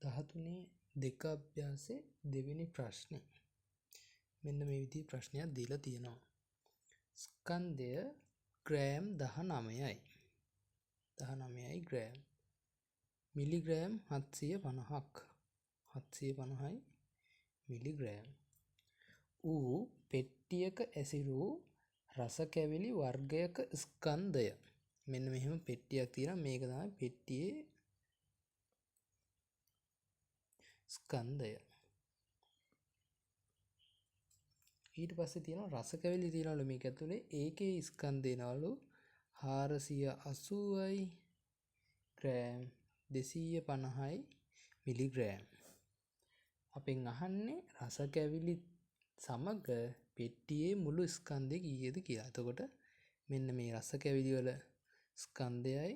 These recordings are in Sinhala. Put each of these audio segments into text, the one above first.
13 දෙක අභ්‍යාසයේ දෙවෙනි ප්‍රශ්නේ. මෙන්න මේ විදිහේ ප්‍රශ්නයක් දීලා තියෙනවා. ස්කන්ධය ග්‍රෑම් 19යි. 19යි ග්‍රෑම්. මිලිග්‍රෑම් 750ක්. 750යි මිලිග්‍රෑම්. ඌ පෙට්ටියක ඇසිරූ රස කැවිලි වර්ගයක ස්කන්ධය. මෙන්න මෙහෙම පෙට්ටියක් තියෙනවා. මේක තමයි පෙට්ටියේ ස්කන්ධය. ඊට පස්සේ තියෙනවා රස කැවිලි තියනවලු මේක ඇතුලේ. ඒකේ ස්කන්ධ එනවලු 480යි ග්‍රෑම් 250යි මිලිග්‍රෑම්. අපෙන් අහන්නේ රස කැවිලි සමග පෙට්ටියේ මුළු ස්කන්ධය කීයද කියලා. එතකොට මෙන්න මේ රස කැවිලි වල ස්කන්ධයයි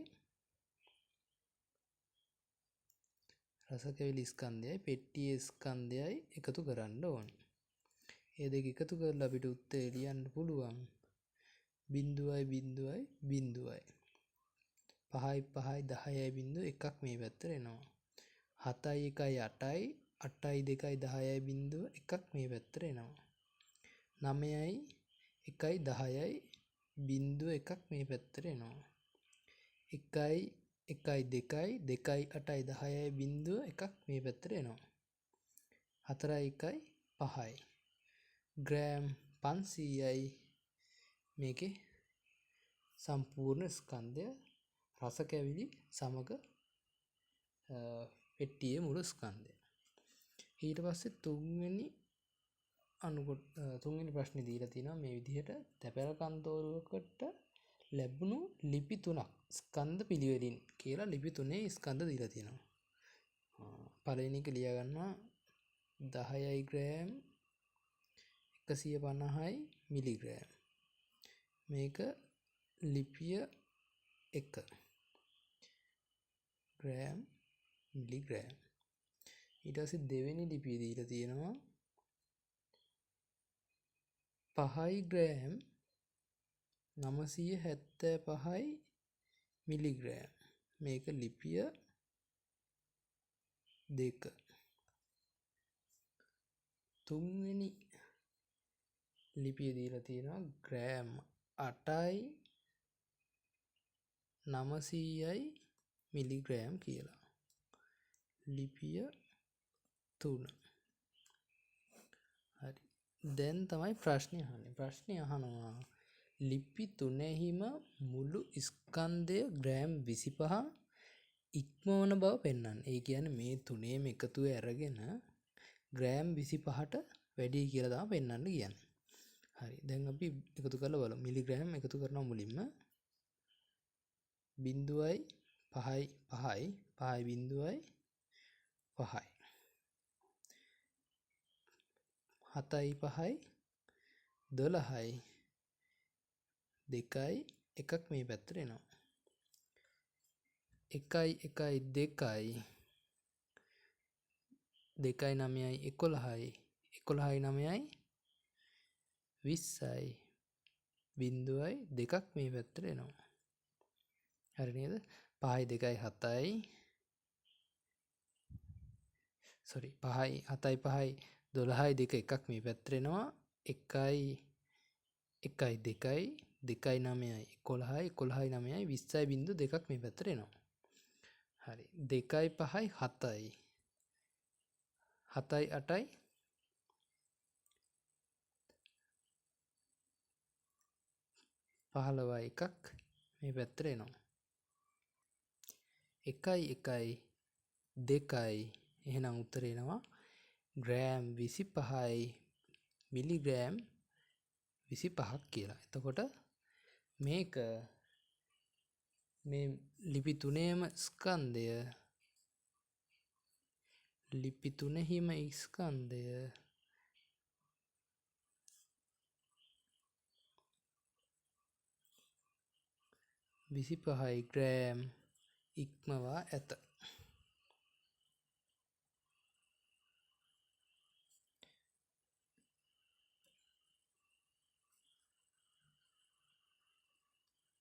රස කැවිලි ස්කන්ධයයි පෙට්ටියේ ස්කන්ධයයි එකතු කරන්න ඕනේ. ඒ දෙක එකතු කරලා අපිට උත්තරය ලියන්න පුළුවන් 0.0යි 0.0යි 5යි 5යි 10යි බිංදුව එකක් මේ පැත්තට එනවා. 7යි 1යි 8යි 8යි 2යි 10යි බිංදුව එකක් මේ පැත්තට එනවා. 9යි 1යි 10යි බිංදුව එකක් මේ පැත්තට එනවා. 1යි 1යි 2යි 2යි 8යි 10යි බිංදුව එකක් මේ පැත්තට එනවා. 4යි 1යි 5යි ග්‍රෑම් 500යි මේකේ සම්පූර්ණ ස්කන්ධය රස කැවිලි සමග පෙට්ටියේ මුළු ස්කන්ධය. ඊට පස්සේ තුන්වෙනි ප්‍රශ්නේ දීලා තිනවා මේ විදිහට තැපැල් කන්තෝරුවකට ලැබුණු ලිපි 3ක් ස්කන්ධ පිළිවෙලින් කියලා ලිපි 3 ස්කන්ධ දීලා තියෙනවා. පළවෙනි එක ලියා ගන්නවා 10යි ග්‍රෑම් 150යි මිලිග්‍රෑම්. මේක ලිපිය 1 ග්‍රෑම් මිලිග්‍රෑම්. ඊට පස්සේ දෙවෙනි ලිපිය දීලා තියෙනවා 5යි ග්‍රෑම් 975යි මිලිග්‍රෑම්. මේක ලිපිය 2. තුන්වෙනි ලිපිය දීලා තියෙනවා ග්‍රෑම් 8යි 900යි මිලිග්‍රෑම් කියලා. ලිපිය 3. හරි. දැන් තමයි ප්‍රශ්නේ අහන්නේ. ප්‍රශ්නේ අහනවා ලිපි 3හිම මුළු ස්කන්ධය ග්‍රෑම් 25 ඉක්මවන බව පෙන්වන්න. ඒ කියන්නේ මේ තුනේම එකතුව අරගෙන ග්‍රෑම් 25ට වැඩි කියලා තමයි පෙන්වන්න කියන්නේ. හරි. දැන් අපි එකතු කරලා බලමු. මිලිග්‍රෑම් එකතු කරනවා මුලින්ම 0.5යි 5යි 5යි 5යි 7යි 5යි 12යි 2යි එකක් මේ පැත්තට එනවා. 1යි 1යි 2යි 2යි 9යි 11යි 11යි 9යි 20යි බිංදුවයි දෙකක් මේ පැත්තට එනවා. හරි නේද? 5යි 2යි 7යි 5යි 7යි 5යි 12යි 2 එකක් මේ පැත්තට එනවා. 1යි 1යි 2යි 2යි 9යි 11යි 11යි 9යි 20යි බිංදුව දෙකක් මේ පැත්තට එනවා. හරි. 2යි 5යි 7යි 7යි 8යි 15යි එකක් මේ පැත්තට එනවා. 1යි 1යි 2යි එහෙනම් උත්තරේ එනවා ග්‍රෑම් 25යි මිලිග්‍රෑම් 25ක් කියලා. එතකොට මේක මේ ලිපි 3ේම ස්කන්ධය ලිපි 3හිම ස්කන්ධය 25යි ග්‍රෑම් ඉක්මවා ඇත.